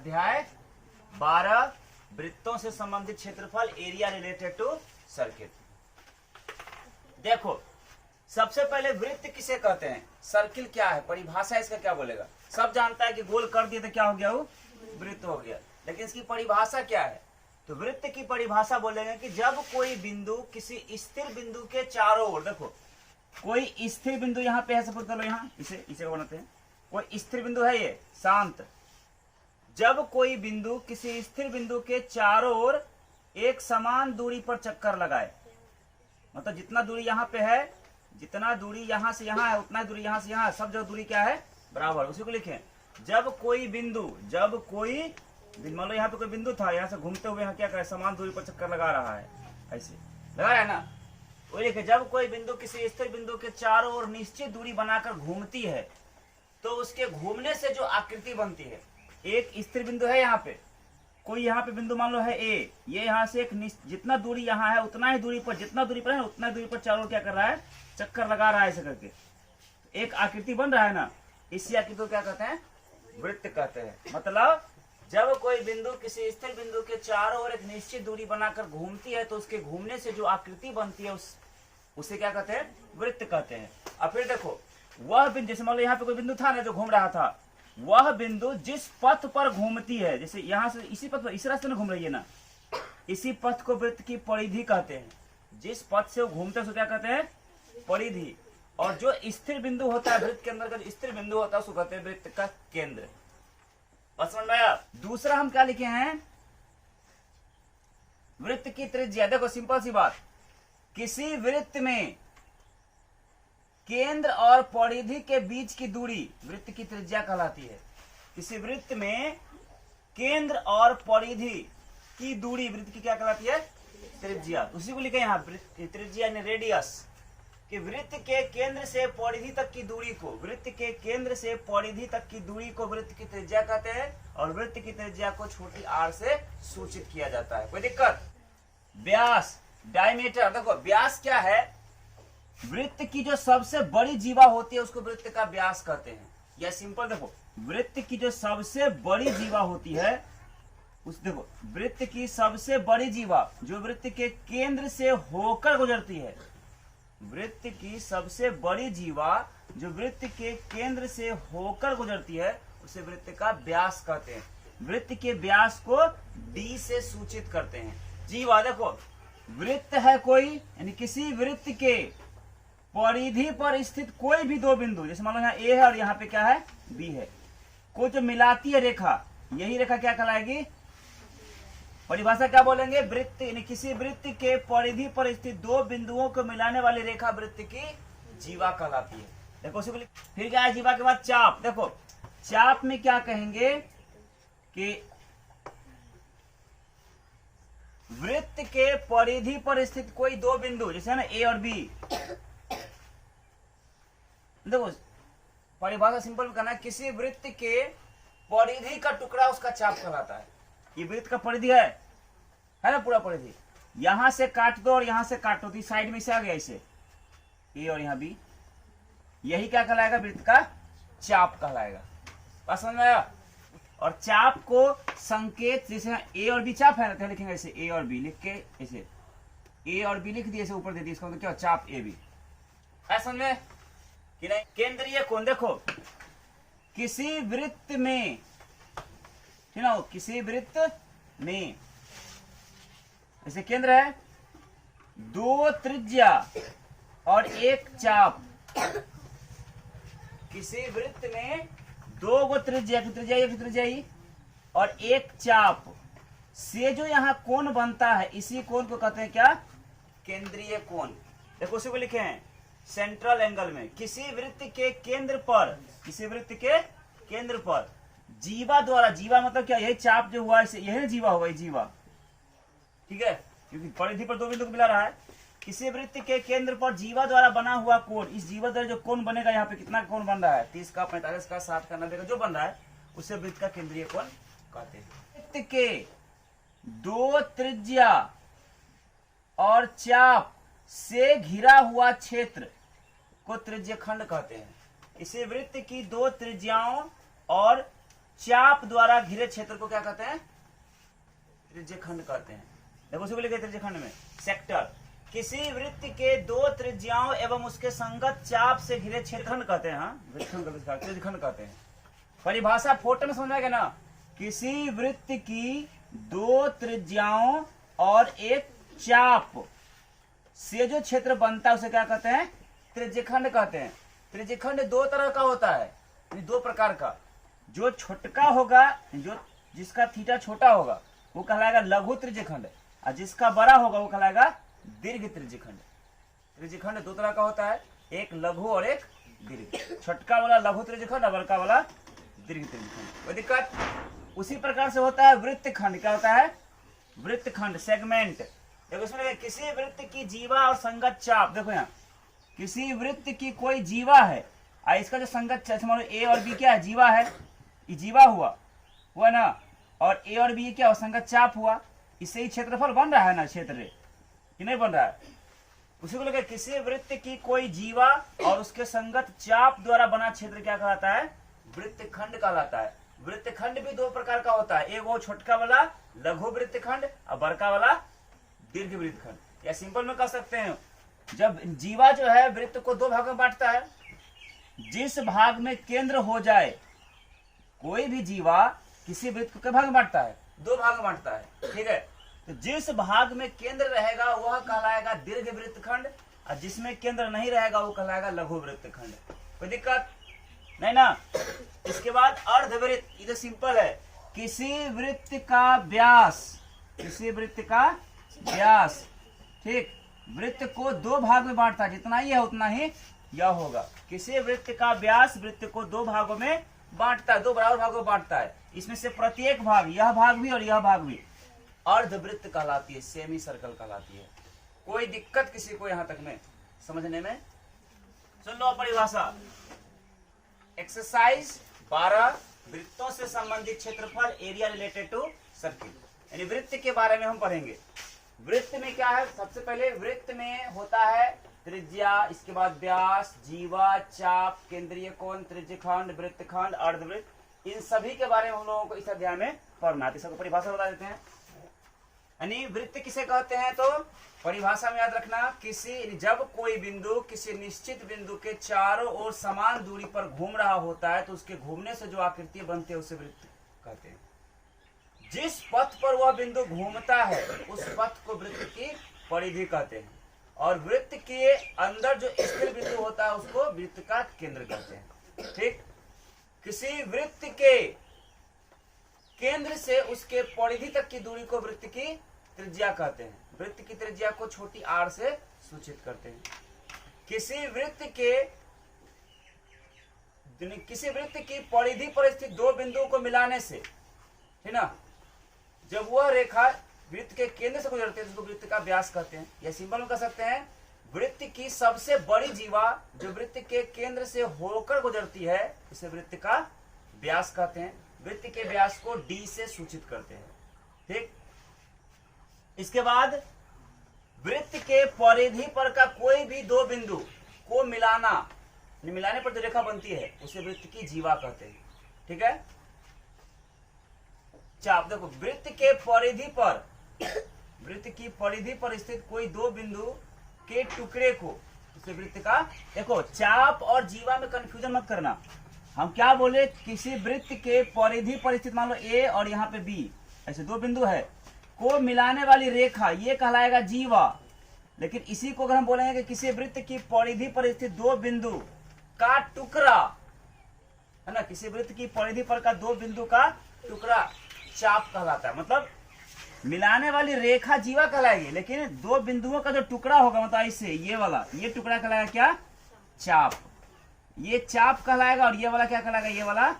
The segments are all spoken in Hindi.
अध्याय 12 वृत्तों से संबंधित क्षेत्रफल, एरिया रिलेटेड टू सर्किल। देखो सबसे पहले वृत्त किसे कहते हैं, सर्किल क्या है, परिभाषा इसका क्या बोलेगा। सब जानता है कि गोल कर दिए तो क्या हो गया, वो वृत्त हो गया, लेकिन इसकी परिभाषा क्या है। तो वृत्त की परिभाषा बोलेंगे कि जब कोई बिंदु किसी स्थिर बिंदु के चारों ओर, देखो कोई स्थिर बिंदु यहाँ पे है, सपोज कर लो यहाँ इसे बनाते हैं, कोई स्थिर बिंदु है ये शांत। जब कोई बिंदु किसी स्थिर बिंदु के चारों ओर एक समान दूरी पर चक्कर लगाए, मतलब जितना दूरी यहाँ पे है, जितना दूरी यहाँ से यहाँ है, उतना दूरी यहाँ से यहाँ, सब जगह दूरी क्या है, बराबर। उसी को लिखें, जब कोई बिंदु मान लो यहाँ पे कोई बिंदु था, यहाँ से घूमते हुए यहाँ क्या करे, समान दूरी पर चक्कर लगा रहा है, ऐसे लगा रहा है ना। वो लिखे जब कोई बिंदु किसी स्थिर बिंदु के चारों ओर निश्चित दूरी बनाकर घूमती है तो उसके घूमने से जो आकृति बनती है, एक स्थिर बिंदु है यहाँ पे, कोई यहाँ पे बिंदु मान लो है ए, ये यहाँ से एक जितना दूरी यहाँ है उतना ही दूरी पर, जितना दूरी पर है उतना दूरी पर चारों ओर क्या कर रहा है, चक्कर लगा रहा है ऐसे करके, एक आकृति बन रहा है ना। इसी आकृति को क्या कहते हैं, वृत्त कहते हैं। मतलब जब कोई बिंदु किसी स्थिर बिंदु के चारों ओर एक निश्चित दूरी बनाकर घूमती है तो उसके घूमने से जो आकृति बनती है उसे क्या कहते हैं, वृत्त कहते हैं। अब फिर देखो वह बिंदु, जैसे मान लो यहाँ पे कोई बिंदु था ना जो घूम रहा था, वह बिंदु जिस पथ पर घूमती है, जैसे यहाँ से इसी पथ पर, इस रास्ते में घूम रही है ना, इसी पथ को वृत्त की परिधि कहते हैं। जिस पथ से वो घूमते हैं उसको क्या कहते हैं, परिधि। और जो स्थिर बिंदु होता है वृत्त के अंदर का, जो स्थिर बिंदु होता है उसको कहते हैं वृत्त का केंद्र। बस समझ में आया। दूसरा हम क्या लिखे हैं, वृत्त की त्रिज्या। देखो सिंपल सी बात, किसी वृत्त में केंद्र और परिधि के बीच की दूरी वृत्त की त्रिज्या कहलाती है। किसी वृत्त में केंद्र और परिधि की दूरी वृत्त की क्या कहलाती है, त्रिज्या। उसी को लिखे यहाँ त्रिज्या यानी रेडियस, कि वृत्त के केंद्र से परिधि तक की दूरी को, वृत्त के केंद्र से परिधि तक की दूरी को वृत्त की त्रिज्या कहते हैं। और वृत्त की त्रिज्या को छोटी r से सूचित किया जाता है। कोई दिक्कत। व्यास, डायमीटर, देखो व्यास क्या है, वृत्त की जो सबसे बड़ी जीवा होती है उसको वृत्त का व्यास कहते हैं। या सिंपल देखो, वृत्त की जो सबसे बड़ी जीवा होती है उस, देखो वृत्त की सबसे बड़ी जीवा जो वृत्त के केंद्र से होकर गुजरती है, वृत्त की सबसे बड़ी जीवा जो वृत्त के केंद्र से होकर गुजरती है उसे वृत्त का व्यास कहते हैं। वृत्त के व्यास को d से सूचित करते हैं। जीवा देखो, वृत्त है कोई, यानी किसी वृत्त के परिधि पर स्थित कोई भी दो बिंदु, जैसे मान लो यहाँ a है और यहाँ पे क्या है, b है, को जो मिलाती है रेखा, यही रेखा क्या कहलाएगी, परिभाषा क्या बोलेंगे, वृत्त। यानी किसी वृत्त के परिधि पर स्थित दो बिंदुओं को मिलाने वाली रेखा वृत्त की जीवा कहलाती है। देखो फिर क्या है, जीवा के बाद चाप। देखो चाप में क्या कहेंगे कि वृत्त के परिधि पर स्थित कोई दो बिंदु, जैसे है ना ए और बी। देखो परिभाषा सिंपल करना है, किसी वृत्त के परिधि का टुकड़ा उसका चाप कहलाता है। ये वृत्त का परिधि है ना, पूरा परिधि, यहां से काट दो और यहां से काटो तो साइड में से आ गया ऐसे ए और यहाँ बी, यही क्या कहलाएगा, वृत्त का चाप कहलाएगा। बात समझ में आया। और चाप को संकेत, जैसे ए और बी चाप है ना, तो लिखेंगे ऐसे ए और बी लिख के, ऐसे ए और बी लिख दिए, ऐसे ऊपर दे दिए, इसका मतलब क्या, चाप ए बी। समझ में कि नहीं। केंद्रीय कोण, देखो किसी वृत्त में, किसी वृत्त में ऐसे केंद्र है, दो त्रिज्या और एक चाप। किसी वृत्त में दो गो त्रिज्या, एक त्रिज्या ही और एक चाप से जो यहाँ कोण बनता है, इसी कोण को कहते हैं क्या, केंद्रीय कोण। देखो उसी को लिखे हैं सेंट्रल एंगल में। किसी वृत्त के केंद्र पर, किसी वृत्त के केंद्र पर जीवा द्वारा, जीवा मतलब क्या, यही चाप जो हुआ इसे, यही जीवा होगा, जीवा, ठीक है, क्योंकि परिधि पर दो बिंदु को मिला रहा है। किसी वृत्त के केंद्र पर जीवा द्वारा बना हुआ कोण, इस जीवा द्वारा जो कोण बनेगा, यहाँ पे कितना कोण बन रहा है, 30 का, 45 का, 60 का, 90 का जो बन रहा है, उसे वृत्त का केंद्रीय कोण कहते हैं। वृत्त के दो त्रिज्या और चाप से घिरा हुआ क्षेत्र को त्रिज्यखंड कहते हैं। इसे वृत्त की दो त्रिज्याओं और चाप द्वारा घिरे क्षेत्र को क्या कहते हैं? त्रिज्यखंड कहते हैं। देखो उसी को लिखे त्रिज्यखंड में सेक्टर। किसी वृत्त के दो त्रिज्याओं एवं उसके संगत चाप से घिरे क्षेत्रखंड कहते हैं। हाँ, त्रिज्यखंड कहते हैं। परिभाषा फोटो में समझ में ना, किसी वृत्त की दो त्रिज्याओं और एक चाप से जो क्षेत्र बनता है उसे क्या कहते हैं? त्रिज्यखंड कहते हैं। त्रिज्यखंड दो तरह का होता है, दो प्रकार का। जो छोटका होगा, जो जिसका थीटा छोटा होगा वो कहलाएगा लघु त्रिज्यखंड, और जिसका बड़ा होगा वो कहलाएगा दीर्घ त्रिज्यखंड। त्रिज्यखंड दो तरह का होता है, एक लघु और एक दीर्घ। छोटका वाला लघु त्रिज्यखंड और बड़का वाला दीर्घ त्रिज्यखंड। कोई दिक्कत? उसी प्रकार से होता है वृत्तखंड। क्या होता है? वृत्तखंड, सेगमेंट। देखो इसमें किसी वृत्त की जीवा और संगत चाप, देखो यहाँ किसी वृत्त की कोई जीवा है और इसका जो संगत चाप, मान लो ए और बी क्या है? जीवा है, ये जीवा हुआ ना, और ए और बी क्या हुआ? संगत चाप हुआ। इससे ही क्षेत्रफल बन रहा है ना, क्षेत्र कि नहीं बन रहा है? उसी को लेकर किसी वृत्त की कोई जीवा और उसके संगत चाप द्वारा बना क्षेत्र क्या कहलाता है? वृत्तखंड कहलाता है। वृत्तखंड भी दो प्रकार का होता है, एक वो छोटका वाला लघु वृत्तखंड और बड़का वाला दीर्घ वृत्तखंड। या सिंपल में कह सकते हैं, जब जीवा जो है वृत्त को दो भागों में बांटता है, जिस भाग में केंद्र हो जाए, कोई भी जीवा किसी वृत्त को कितने भाग में बांटता है? दो भाग में बांटता है, ठीक है। तो जिस भाग में केंद्र रहेगा वह कहलाएगा दीर्घ वृत्तखंड, और जिसमें केंद्र नहीं रहेगा वो कहलाएगा लघु वृत्तखंड। कोई दिक्कत नहीं ना? इसके बाद अर्धवृत्त, ये तो सिंपल है। किसी वृत्त का व्यास, किसी वृत्त का व्यास, ठीक, वृत्त को दो भाग में बांटता है, जितना ही है उतना ही यह होगा। किसी वृत्त का व्यास वृत्त को दो भागों में बांटता है, दो बराबर भागों में बांटता है। इसमें से प्रत्येक भाग, यह भाग भी और यह भाग भी, अर्धवृत्त कहलाती है, सेमी सर्कल कहलाती है। कोई दिक्कत किसी को यहां तक में समझने में? सुन लो परिभाषा। एक्सरसाइज 12, वृत्तों से संबंधित क्षेत्रफल, एरिया रिलेटेड टू सर्किल, यानी वृत्त के बारे में हम पढ़ेंगे। वृत्त में क्या है? सबसे पहले वृत्त में होता है त्रिज्या, इसके बाद व्यास, जीवा, चाप, केंद्रीय कोण, त्रिज्यखंड, वृत्तखंड, अर्धवृत्त। इन सभी के बारे में हम लोगों को इस अध्याय में पढ़ना है। सबको परिभाषा बता देते हैं। यानी वृत्त किसे कहते हैं? तो परिभाषा में याद रखना, किसी जब कोई बिंदु किसी निश्चित बिंदु के चारों ओर समान दूरी पर घूम रहा होता है तो उसके घूमने से जो आकृति बनती है उसे वृत्त कहते हैं। जिस पथ पर वह बिंदु घूमता है उस पथ को वृत्त की परिधि कहते हैं, और वृत्त के अंदर जो स्थिर बिंदु होता है उसको वृत्त का केंद्र कहते हैं, ठीक। किसी वृत्त के केंद्र से उसके परिधि तक की दूरी को वृत्त की त्रिज्या कहते हैं। वृत्त की त्रिज्या को छोटी आर से सूचित करते हैं। किसी वृत्त की परिधि पर स्थित दो बिंदुओं को मिलाने से, है ना, जब वह रेखा वृत्त के केंद्र से गुजरती है उसको वृत्त का व्यास कहते हैं। या सिंपल में कह सकते हैं, वृत्त की सबसे बड़ी जीवा जो वृत्त के केंद्र से होकर गुजरती है उसे वृत्त का व्यास कहते हैं। वृत्त के व्यास को डी से सूचित करते हैं, ठीक। इसके बाद वृत्त के परिधि पर का कोई भी दो बिंदु को मिलाने पर जो रेखा बनती है उसे वृत्त की जीवा कहते हैं, ठीक है। चाप देखो, वृत्त की परिधि पर स्थित कोई दो बिंदु के टुकड़े को उसे वृत्त का, देखो चाप और जीवा में कंफ्यूजन मत करना। हम क्या बोले, किसी वृत्त के परिधि पर स्थित मान लो ए और यहाँ पे बी, ऐसे दो बिंदु है, को मिलाने वाली रेखा ये कहलाएगा जीवा। लेकिन इसी को अगर हम बोलेंगे कि किसी वृत्त की परिधि पर स्थित दो बिंदु का टुकड़ा, है ना, किसी वृत्त की परिधि पर का दो बिंदु का टुकड़ा चाप कहलाता है। मतलब मिलाने वाली रेखा जीवा कहलाएगी, लेकिन दो बिंदुओं का जो टुकड़ा होगा, मतलब इससे ये वाला, ये टुकड़ा कहलाएगा क्या? चाप। ये चाप कहलाएगा और ये वाला क्या कहलाएगा? ये वाला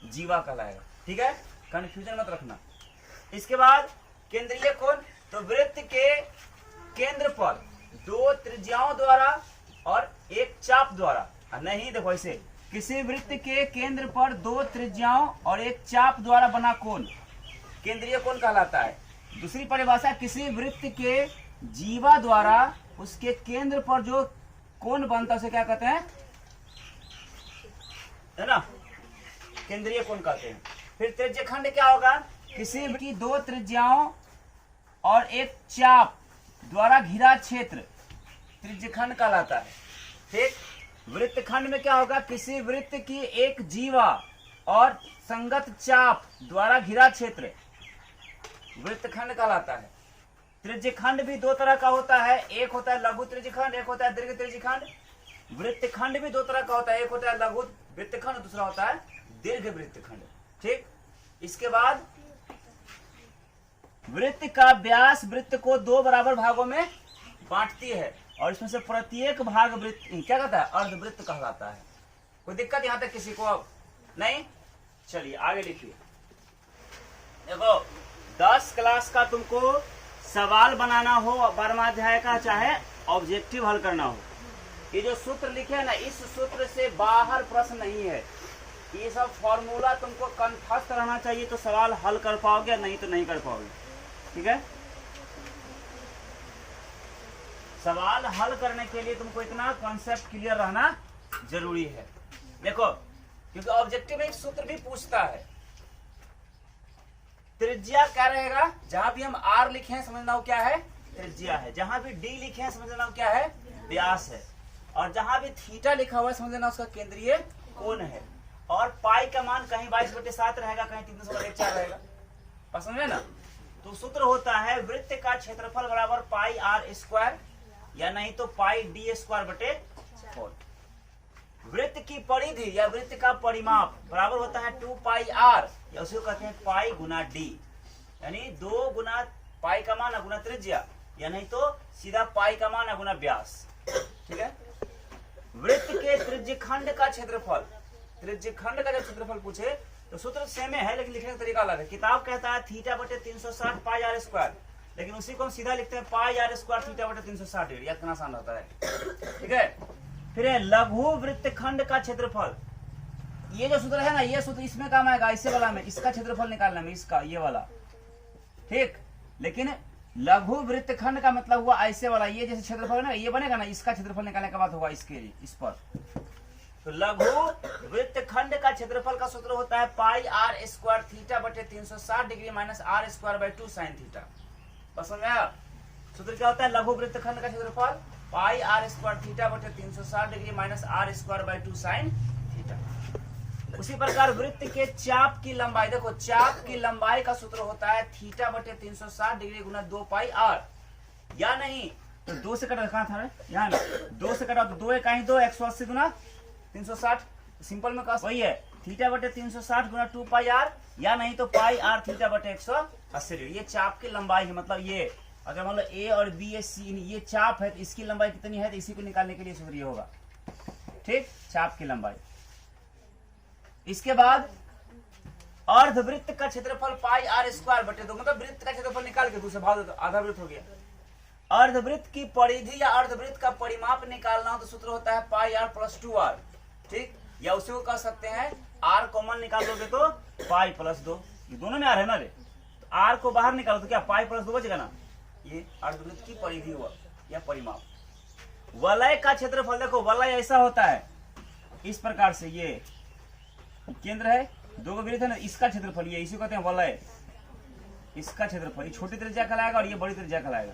जीवा कहलाएगा, ठीक है। कंफ्यूजन मत रखना। इसके बाद केंद्रीय कोण, तो वृत्त के केंद्र पर दो त्रिज्याओं द्वारा और एक चाप द्वारा, नहीं देखो ऐसे, किसी वृत्त के केंद्र पर दो त्रिज्याओं और एक चाप द्वारा बना कोण केंद्रीय कोण कहलाता है। दूसरी परिभाषा, किसी वृत्त के जीवा द्वारा उसके केंद्र पर जो कोण बनता है उसे क्या कहते हैं? है ना, केंद्रीय कोण कहते हैं। फिर त्रिज्यखंड क्या होगा, किसी की दो त्रिज्याओं और एक चाप द्वारा घिरा क्षेत्र त्रिज्यखंड कहलाता है। ठीक, वृत्तखंड में क्या होगा, किसी वृत्त की एक जीवा और संगत चाप द्वारा घिरा क्षेत्र वृत्तखंड कहलाता है। त्रिज्यखंड भी दो तरह का होता है, एक होता है लघु त्रिज्यखंड, एक होता है दीर्घ त्रिज्यखंड। वृत्तखंड भी दो तरह का होता है, एक होता है लघु वृत्तखंड, दूसरा होता है दीर्घ वृत्तखंड। ठीक, इसके बाद वृत्त का व्यास वृत्त को दो बराबर भागों में बांटती है और इसमें से प्रत्येक भाग वृत्त क्या कहता है, अर्धवृत्त कहलाता है। कोई दिक्कत यहां तक किसी को अब नहीं? चलिए आगे लिखिए। देखो 10 क्लास का तुमको सवाल बनाना हो 12वां अध्याय का, चाहे ऑब्जेक्टिव हल करना हो, ये जो सूत्र लिखे है ना, इस सूत्र से बाहर प्रश्न नहीं है। ये सब फॉर्मूला तुमको कंठस्थ रहना चाहिए तो सवाल हल कर पाओगे, नहीं तो नहीं कर पाओगे। ठीक है, सवाल हल करने के लिए तुमको इतना कॉन्सेप्ट क्लियर रहना जरूरी है। देखो, क्योंकि ऑब्जेक्टिव एक सूत्र भी पूछता है। त्रिज्या क्या रहेगा, जहां भी हम आर लिखे हैं समझना वो क्या है, त्रिज्या है। जहां भी डी लिखे हैं समझना वो क्या है, व्यास है। और जहां भी थीटा लिखा हुआ है समझ लेना उसका केंद्रीय कोण है। और पाई का मान कहीं 22/7 रहेगा, कहीं 3/4 रहेगा। समझ में ना? तो सूत्र होता है वृत्त का क्षेत्रफल बराबर पाई आर स्क्वायर या नहीं तो पाई डी स्क्वायर बटे 4। वृत्त की परिधि या वृत्त का परिमाप बराबर होता है 2 पाई आर या उसे कहते हैं पाई गुना डी, यानी 2 गुना पाई का मान गुना त्रिज्या या नहीं तो सीधा पाई का मान गुना व्यास। ठीक है, वृत्त के त्रिज्यखंड का क्षेत्रफल, त्रिज्यखंड का जब क्षेत्रफल पूछे तो सूत्र सेम है लेकिन लिखने का तरीका अलग है। किताब कहता है थीटा बटे 360 पाई आर स्क्वायर, लेकिन उसी को हम सीधा लिखते हैं पाई आर स्क्वायर थीटा बटे 360 डिग्री। याद करना आसान होता है। ठीक है, फिर लघु वृत्तखंड का क्षेत्रफल, ये जो सूत्र है ना, ये सूत्र इसमें काम आएगा, इससे वाला में इसका क्षेत्रफल निकालना में, इसका ये वाला। ठीक, लेकिन लघु वृत्तखंड का मतलब हुआ ऐसे वाला, ये जैसे क्षेत्रफल है ना, ये बनेगा ना, इसका क्षेत्रफल निकालने के बाद होगा इसके इस पर। तो लघु वृत्तखंड का क्षेत्रफल का सूत्र होता है पाई आर स्क्वायर थीटा बटे 360 degree minus R square by 2 sine theta. समझ में आया? सूत्र क्या होता है, लघु वृत्तखंड का क्षेत्रफल पाई आर स्क्वायर थीटा बटे 360 degree minus R square by 2 sine theta. उसी प्रकार वृत्त के चाप की लंबाई, देखो चाप की लंबाई का सूत्र होता है थीटा बटे 360 डिग्री गुना 2 पाई आर, या नहीं तो 2 से कटा रखा था यहाँ में, 2 से कटा तो 2 एक 2 180 गुना 360, सिंपल में कहा वही है थीटा बटे 360 गुना 2 पाई आर या नहीं तो पाई आर थीटा बटे 180 डिग्री। ये चाप की लंबाई है, मतलब ये अगर मान लो ए और बी ए सी ये चाप है तो इसकी लंबाई कितनी है तो इसी को निकालने के लिए सूत्र ये होगा। ठीक, चाप की लंबाई। इसके बाद अर्धवृत्त का क्षेत्रफल पाई आर स्क्वायर बटे 2, मतलब वृत्त का क्षेत्रफल निकाल के दूसरे भाग आधा वृत्त हो गया। अर्धवृत्त की परिधि या अर्धवृत्त का परिमाप निकालना हो तो सूत्र होता है पाई आर प्लस 2 आर। ठीक, या उसे को कह सकते हैं आर कॉमन निकाल दोगे तो पाई प्लस 2, ये दोनों में आर है ना रे, तो आर को बाहर निकालो तो क्या पाई प्लस 2 बचेगा ना। ये अर्धवृत्त की परिधि हुआ या परिमाप। वलय का क्षेत्रफल, देखो वलय ऐसा होता है इस प्रकार से, ये केंद्र है, 2 वृत्त है ना, इसका क्षेत्रफल ये, इसी को कहते हैं वलय। इसका क्षेत्रफल ये छोटी त्रिज्या कहलाएगा और ये बड़ी त्रिज्या कहलाएगा।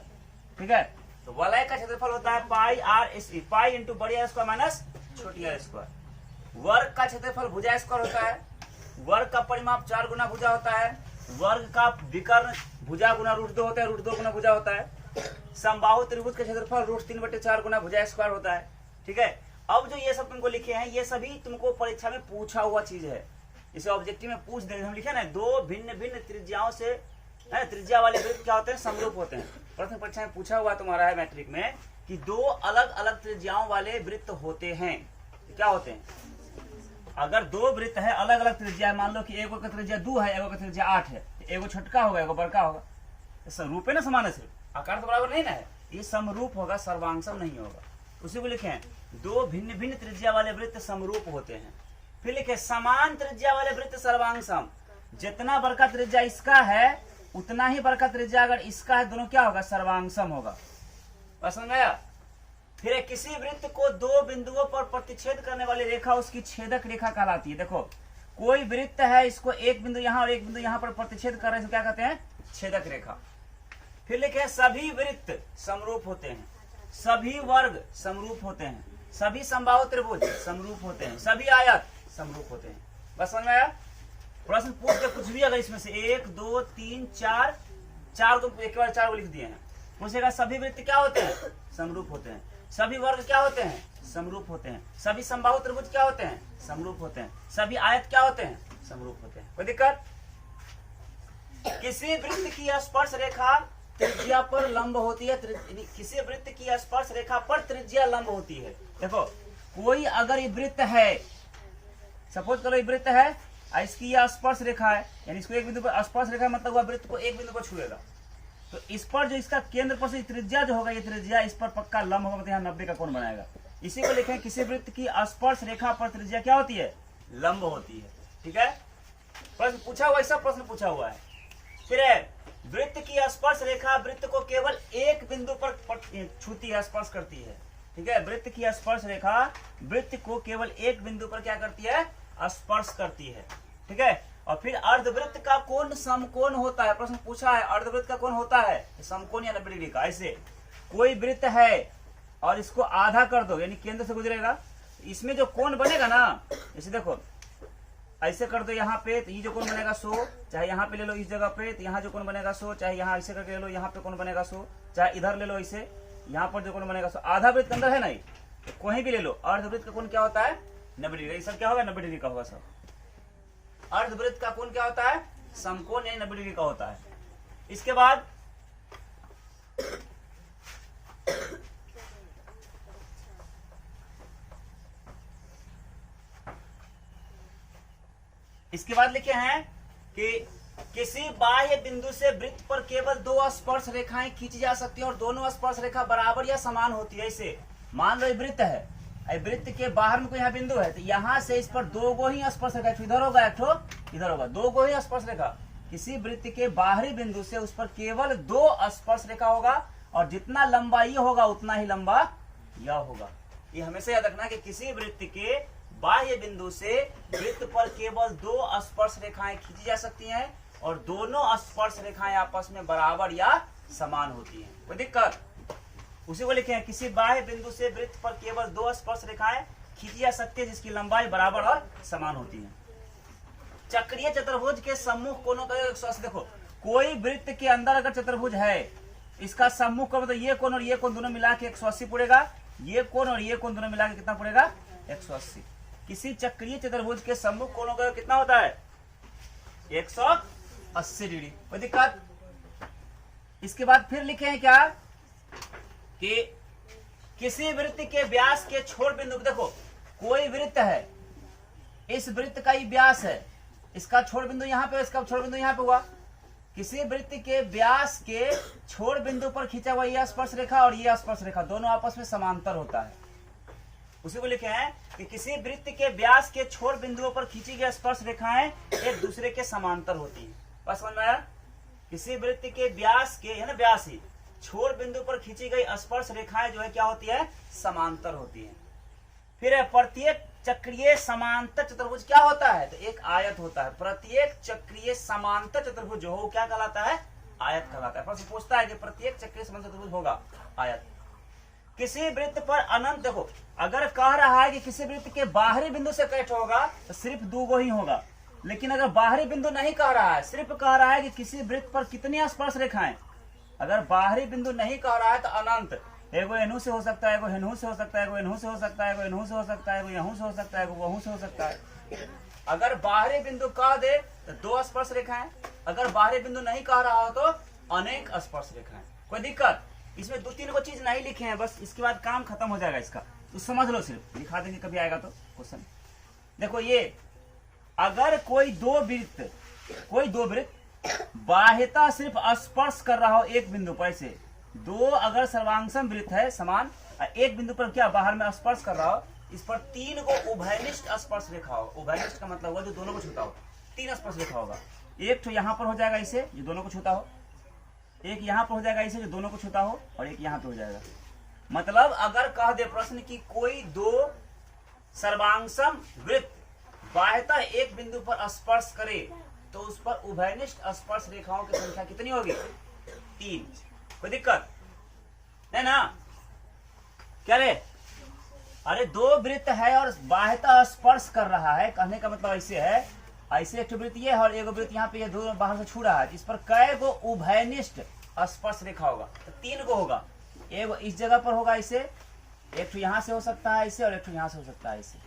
ठीक है, तो वलय का क्षेत्रफल होता है पाई आर पाई इंटू बड़ी आर स्क्वायर माइनस छोटी आर स्क्वायर। वर्ग का क्षेत्रफल भुजा स्क्वायर होता है। वर्ग का परिमाप 4 गुना भुजा होता है। वर्ग का विकर्ण भुजा गुना √2 होता है, √2 गुना भुजा होता है। समबाहु त्रिभुज का क्षेत्रफल √3/4 गुना भुजा स्क्वायर होता है। ठीक है, अब जो ये सब तुमको लिखे हैं ये सभी तुमको परीक्षा में पूछा हुआ चीज है, इसे ऑब्जेक्टिव में पूछ देंगे। हम लिखे ना 2 भिन्न भिन्न त्रिज्याओं से त्रिज्या वाले वृत्त क्या होते हैं, समरूप होते हैं। प्रथम परीक्षा में पूछा हुआ तुम्हारा है मैट्रिक में कि 2 अलग अलग त्रिज्याओं वाले वृत्त होते हैं, क्या होते हैं। अगर 2 वृत्त है अलग अलग त्रिज्या है, मान लो कि एगो का त्रिज्या 2 है, एगो का त्रिज्या 8 है, एगो छोटका होगा एगो बड़का होगा, समरूप है ना, समान है, सिर्फ आकार तो बराबर नहीं ना है, ये समरूप होगा, सर्वांगसम नहीं होगा। उसी को लिखे 2 भिन्न भिन्न त्रिज्या वाले वृत्त समरूप होते हैं। फिर लिखे समान त्रिज्या वाले वृत्त सर्वांगसम, जितना बड़का त्रिज्या इसका है उतना ही बड़का त्रिज्या अगर इसका है, दोनों क्या होगा, सर्वांगसम होगा। समझ आया। फिर किसी वृत्त को 2 बिंदुओं पर प्रतिच्छेद करने वाली रेखा उसकी छेदक रेखा कहलाती है। देखो कोई वृत्त है, इसको एक बिंदु यहाँ और एक बिंदु यहाँ पर प्रतिच्छेद कर रहे हैं, क्या कहते हैं? छेदक रेखा। फिर लिखे हैं सभी वृत्त समरूप होते हैं, सभी वर्ग समरूप होते हैं, सभी समबाहु त्रिभुज समरूप होते हैं, सभी आयत समरूप होते हैं। बस समझ में आया? प्रश्न पूछ के कुछ भी अगर इसमें से 1 2 3 4 चार को एक बार 4 को लिख दिए हैं, पूछेगा सभी वृत्त क्या होते हैं? समरूप होते हैं। सभी वर्ग क्या होते हैं? समरूप होते हैं। सभी समबाहु त्रिभुज क्या होते हैं? समरूप होते हैं। सभी आयत क्या होते हैं? समरूप होते हैं। कोई दिक्कत? किसी वृत्त की स्पर्श रेखा त्रिज्या पर लंब होती है, किसी वृत्त की स्पर्श रेखा पर त्रिज्या लंब होती है। देखो कोई अगर ये वृत्त है, सपोज करो ये वृत्त है, इसकी यह स्पर्श रेखा है, यानी इसको एक बिंदु पर स्पर्श रेखा मतलब वह वृत्त को एक बिंदु पर छुएगा, तो इस पर जो इसका केंद्र पर से त्रिज्या जो होगा, ये त्रिज्या इस पर पक्का लंब होगा, मतलब यहाँ 90 का कोण बनाएगा। इसी को लिखें किसी वृत्त की स्पर्श रेखा पर त्रिज्या क्या होती है? लंब होती है। ठीक है, प्रश्न पूछा हुआ, ऐसा प्रश्न पूछा हुआ है। फिर वृत्त की स्पर्श रेखा वृत्त को केवल एक बिंदु पर छूती है, स्पर्श करती है। ठीक है, वृत्त की स्पर्श रेखा वृत्त को केवल एक बिंदु पर क्या करती है? स्पर्श करती है। ठीक है, और फिर अर्धवृत्त का कोण समकोण होता है। प्रश्न पूछा है अर्धवृत्त का कोण होता है समकोण या 90 डिग्री का। ऐसे कोई वृत्त है और इसको आधा कर दो, यानी केंद्र से गुजरेगा, इसमें जो कोण बनेगा ना, जैसे देखो ऐसे कर दो यहाँ पे, तो ये जो कोण बनेगा 100, चाहे यहाँ पे ले लो इस जगह पे, तो यहाँ जो कोण बनेगा 100, चाहे यहाँ ऐसे करके ले लो, यहाँ पे कोण बनेगा 100, चाहे इधर ले लो इसे, यहाँ पर जो कोण बनेगा 100। आधा वृत्त के अंदर है नहीं, तो कहीं भी ले लो, अर्धवृत्त का कोण क्या होता है? 90 डिग्री। सब क्या होगा? 90 डिग्री का होगा सब। अर्धवृत्त का कोण क्या होता है? समकोण यानी 90 डिग्री का होता है। इसके बाद लिखे हैं कि किसी बाह्य बिंदु से वृत्त पर केवल 2 स्पर्श रेखाएं खींची जा सकती हैं और दोनों स्पर्श रेखा बराबर या समान होती है। इसे मान लो वृत्त है, वृत्त के बाहर में कोई यहाँ बिंदु है, तो यहाँ से इस पर 2 गो ही स्पर्श रेखा, इधर होगा एक ठो इधर होगा, 2 गो ही स्पर्श रेखा। किसी वृत्त के बाहरी बिंदु से उस पर केवल 2 स्पर्श रेखा होगा और जितना लंबा ये होगा उतना ही लंबा यह होगा। ये हमेशा याद रखना कि किसी वृत्त के बाह्य बिंदु से वृत्त पर केवल 2 स्पर्श रेखाएं खींची जा सकती हैं और दोनों स्पर्श रेखाएं आपस में बराबर या समान होती हैं। कोई दिक्कत? उसी को लिखे हैं किसी बाह्य बिंदु से वृत्त पर केवल 2 स्पर्श रेखाएं खींची जा सकती है जिसकी लंबाई बराबर और समान होती है। चक्रीय चतुर्भुज के सम्मुख कोणों का 180। देखो कोई वृत्त के अंदर अगर चतुर्भुज है, इसका सम्मुख कोण तो ये कोण और ये कोण दोनों मिला के 180 पड़ेगा, ये कोण और ये कोण दोनों मिला के कितना पड़ेगा? 180। किसी चक्रीय चतुर्भुज के सम्मुख कोणों का कितना होता है? 180 डिग्री। कोई दिक्कत? इसके बाद फिर लिखे हैं क्या कि किसी वृत्त के व्यास के छोर बिंदु, देखो कोई वृत्त है, इस वृत्त का ही व्यास है, इसका छोर बिंदु यहाँ पे, इसका छोर बिंदु यहाँ पे हुआ। किसी वृत्त के व्यास के छोर बिंदु पर खींचा हुआ यह स्पर्श रेखा और यह स्पर्श रेखा दोनों आपस में समांतर होता है। उसी को लिखे हैं कि किसी वृत्त के व्यास के छोर बिंदुओं पर खींची गई स्पर्श रेखाएं एक दूसरे के समांतर होती है। बस समझ में आया? किसी वृत्त के व्यास के, है ना, व्यास ही छोर बिंदु पर खींची गई स्पर्श रेखाएं जो है क्या होती है? समांतर होती है। फिर प्रत्येक चक्रीय समांतर चतुर्भुज क्या होता है? तो एक आयत होता है। प्रत्येक चक्रीय समांतर चतुर्भुज जो हो क्या कहलाता है? आयत कहलाता है। प्रश्न पूछता है कि प्रत्येक चक्रीय समांतर चतुर्भुज होगा आयत। किसी वृत्त पर अनंत, देखो अगर कह रहा है कि किसी वृत्त के बाहरी बिंदु से कट होगा तो सिर्फ 2 गो ही होगा, लेकिन अगर बाहरी बिंदु नहीं कह रहा है, सिर्फ कह रहा है कि किसी वृत्त पर कितनी स्पर्श रेखाएं, अगर बाहरी बिंदु नहीं कह रहा है तो अनंत, एगो एनहू से हो सकता है, एगो हेनहू से हो सकता है, एगो एनहू से हो सकता है, एगो एनहू से हो सकता है, एगो यहू से हो सकता है, एगो वहू से हो सकता है। अगर बाहरी बिंदु कह दे तो 2 स्पर्श रेखाएं, अगर बाहरी बिंदु नहीं कह रहा हो तो अनेक स्पर्श रेखाएं। कोई दिक्कत? इसमें 2-3 को चीज नहीं लिखे हैं, बस इसके बाद काम खत्म हो जाएगा इसका, तो समझ लो, सिर्फ दिखा देंगे कभी आएगा तो क्वेश्चन। देखो ये अगर कोई दो वृत्त बाह्यता सिर्फ स्पर्श कर रहा हो एक बिंदु पर, ऐसे 2 अगर सर्वांगसम वृत्त है समान, एक बिंदु पर क्या बाहर में स्पर्श कर रहा हो, इस पर 3 को उभयनिष्ठ स्पर्श रेखा हो। उभयनिष्ठ का मतलब हुआ जो दोनों को छूता हो। 3 स्पर्श रेखा होगा, एक तो यहाँ पर हो जाएगा इसे जो दोनों को छूता हो, एक यहाँ पर हो जाएगा इसे जो दोनों को छूता हो, और एक यहाँ पे हो जाएगा। मतलब अगर कह दे प्रश्न की कोई 2 सर्वांगसम वृत्त बाह्यतः एक बिंदु पर स्पर्श करे तो उस पर उभयनिष्ठ स्पर्श रेखाओं की संख्या कितनी होगी? 3। कोई दिक्कत नहीं ना? क्या रे? अरे दो वृत्त है और बाह्यतः स्पर्श कर रहा है, कहने का मतलब ऐसे है, ऐसे एक वृत्त ये है और एक वृत्त यहाँ पे ये दोनों बाहर से छू रहा है, इस पर कै गो उभयनिष्ठ स्पर्श रेखा होगा? तो 3 गो होगा। एक इस जगह पर होगा ऐसे, एक तो यहाँ से हो सकता है ऐसे और एक तो यहाँ से हो सकता है ऐसे,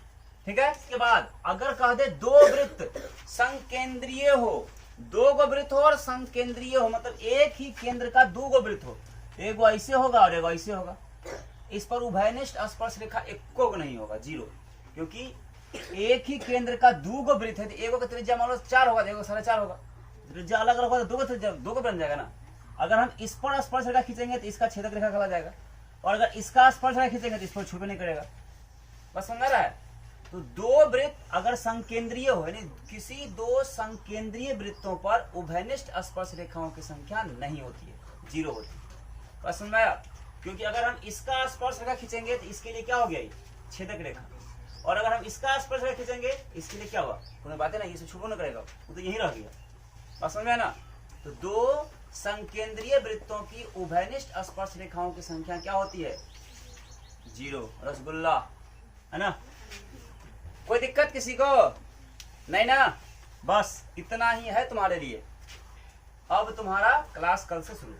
ठीक है। इसके बाद अगर कह दे दो वृत्त संकेंद्रीय हो, 2 गो वृत्त हो और संकेंद्रीय हो, मतलब एक ही केंद्र का 2 गो वृत्त हो, एक गो ऐसे होगा और एक गो ऐसे होगा, इस पर उभयनिष्ठ स्पर्श रेखा एको को नहीं होगा, 0, क्योंकि एक ही केंद्र का 2 गो वृत्त है, तो एगो का त्रिज्या मान लो 4 होगा, एगो 4.5 होगा, त्रिज्या अलग अलग होगा तो 2 गो त्रिज्या 2 गो बन जाएगा ना। अगर हम इस पर स्पर्श रेखा खींचेंगे तो इसका छेदक रेखा कहला जाएगा, और अगर इसका स्पर्श रेखा खींचेंगे तो इस पर छुपे नहीं करेगा। बस समझ रहा है? तो 2 वृत्त अगर संकेंद्रीय हो, यानी किसी 2 संकेंद्रीय वृत्तों पर उभयनिष्ठ स्पर्श रेखाओं की संख्या नहीं होती है, 0 होती है। बस समझ आया? क्योंकि अगर हम इसका स्पर्श रेखा खींचेंगे तो इसके लिए क्या हो गया? छेदक रेखा, और अगर हम इसका स्पर्श रेखा खींचेंगे इसके लिए क्या हुआ? कोई बात है ना, ये छुपो न करेगा, वो तो यही रह गया। बस समझ में ना? तो 2 संकेंद्रीय वृत्तों की उभयनिष्ठ स्पर्श रेखाओं की संख्या क्या होती है? 0। रसगुल्ला है ना? कोई दिक्कत किसी को नहीं ना? बस इतना ही है तुम्हारे लिए। अब तुम्हारा क्लास कल से शुरू।